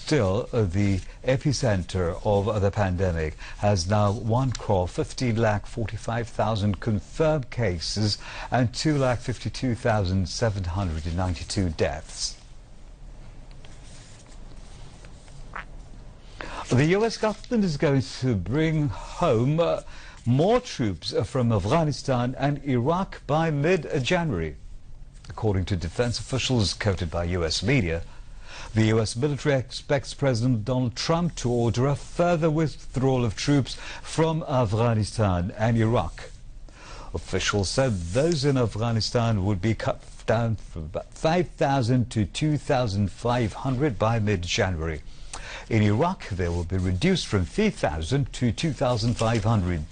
still the epicenter of the pandemic, has now 1,15,45,000 confirmed cases and 2,52,792 deaths. The U.S. government is going to bring home more troops from Afghanistan and Iraq by mid-January. According to defense officials quoted by U.S. media, the U.S. military expects President Donald Trump to order a further withdrawal of troops from Afghanistan and Iraq. Officials said those in Afghanistan would be cut down from about 5,000 to 2,500 by mid-January. In Iraq, they will be reduced from 3,000 to 2,500.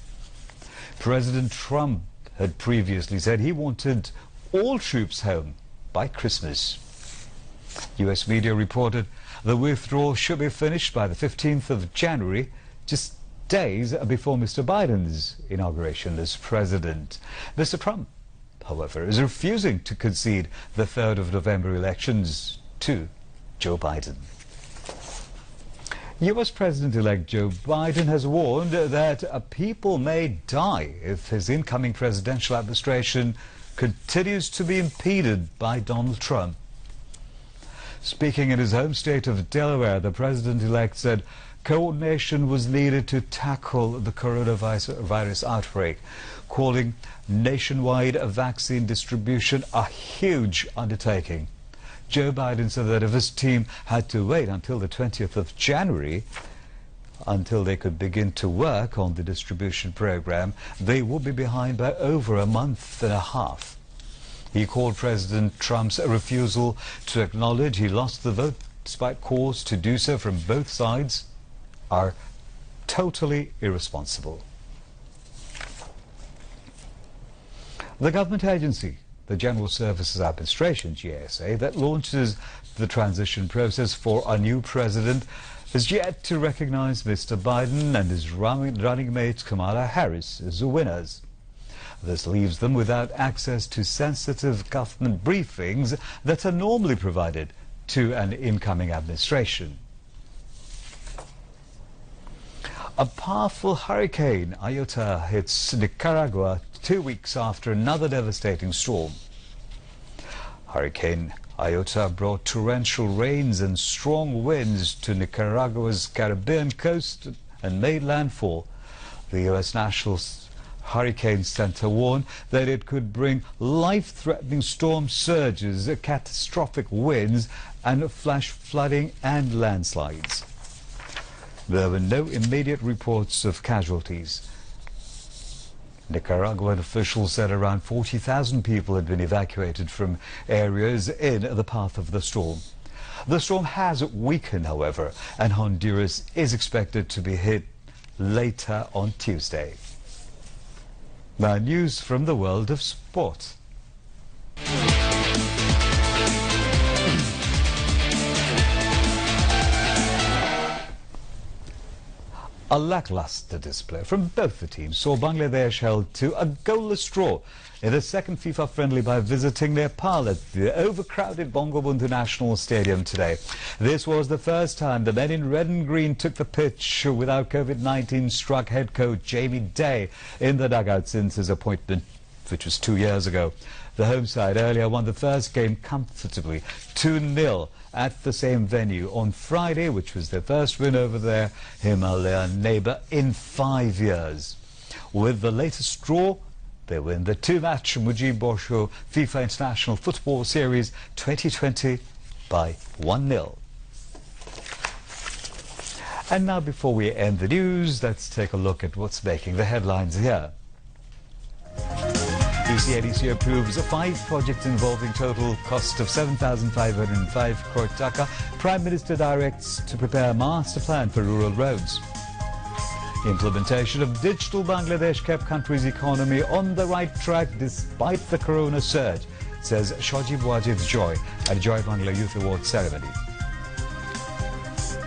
President Trump had previously said he wanted all troops home by Christmas. U.S. media reported the withdrawal should be finished by the 15th of January, just days before Mr. Biden's inauguration as president. Mr. Trump, however, is refusing to concede the 3rd of November elections to Joe Biden. U.S. President-elect Joe Biden has warned that people may die if his incoming presidential administration continues to be impeded by Donald Trump. Speaking in his home state of Delaware, the president-elect said coordination was needed to tackle the coronavirus outbreak, calling nationwide vaccine distribution a huge undertaking. Joe Biden said that if his team had to wait until the 20th of January until they could begin to work on the distribution program, they would be behind by over a month and a half. He called President Trump's refusal to acknowledge he lost the vote, despite calls to do so from both sides, are totally irresponsible. The government agency, the General Services Administration, GSA, that launches the transition process for a new president, has yet to recognize Mr. Biden and his running mate Kamala Harris as the winners. This leaves them without access to sensitive government briefings that are normally provided to an incoming administration. A powerful hurricane, Iota, hits Nicaragua 2 weeks after another devastating storm. Hurricane Iota brought torrential rains and strong winds to Nicaragua's Caribbean coast and made landfall. The U.S. National Hurricane Center warned that it could bring life-threatening storm surges, catastrophic winds, and flash flooding and landslides. There were no immediate reports of casualties. Nicaraguan officials said around 40,000 people had been evacuated from areas in the path of the storm. The storm has weakened, however, and Honduras is expected to be hit later on Tuesday. Now, news from the world of sport. A lackluster display from both the teams saw Bangladesh held to a goalless draw in the second FIFA friendly by visiting Nepal at the overcrowded Bangabandhu National Stadium today. This was the first time the men in red and green took the pitch without COVID-19 struck head coach Jamie Day in the dugout since his appointment, which was 2 years ago. The home side earlier won the first game comfortably, 2-0 at the same venue on Friday, which was their first win over their Himalayan neighbour in 5 years. With the latest draw, they win the two-match Mujib Bosho FIFA International Football Series 2020 by 1-0. And now, before we end the news, let's take a look at what's making the headlines here. ECADC approves 5 projects involving total cost of 7,505 crore taka. Prime Minister directs to prepare a master plan for rural roads. Implementation of digital Bangladesh kept country's economy on the right track despite the corona surge, says Shojib Wajid's Joy at Joy Bangla Youth Award ceremony.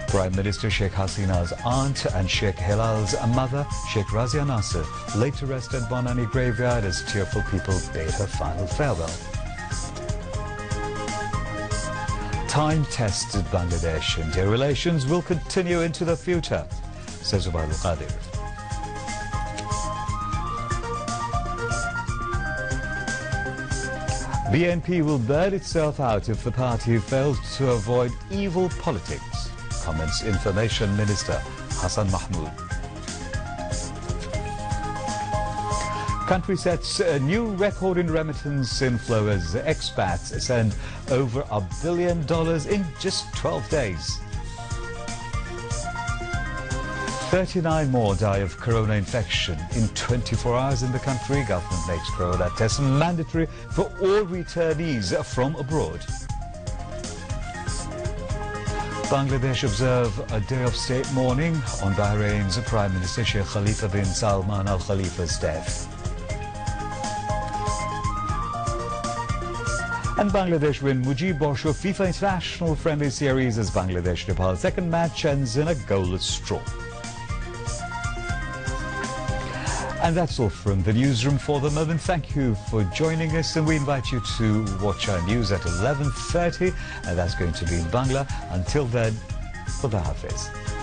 Prime Minister Sheikh Hasina's aunt and Sheikh Hilal's mother, Sheikh Razia Nasser, laid to rest at Bonani graveyard as tearful people bade her final farewell. time-tested Bangladesh-India relations will continue into the future, says Ubaid Qadir. BNP will burn itself out if the party fails to avoid evil politics, comments Information Minister Hassan Mahmood. Country sets a new record in remittance inflow as expats send over $1 billion in just 12 days. 39 more die of corona infection in 24 hours in the country. Government makes corona tests mandatory for all returnees from abroad. Bangladesh observe a day of state mourning on Bahrain's Prime Minister Sheikh Khalifa bin Salman Al Khalifa's death. And Bangladesh win Mujib Bosho FIFA International Friendly Series as Bangladesh-Nepal's second match ends in a goalless draw. And that's all from the newsroom for the moment. Thank you for joining us, and we invite you to watch our news at 11:30, and that's going to be in Bangla. Until then, Khuda Hafiz.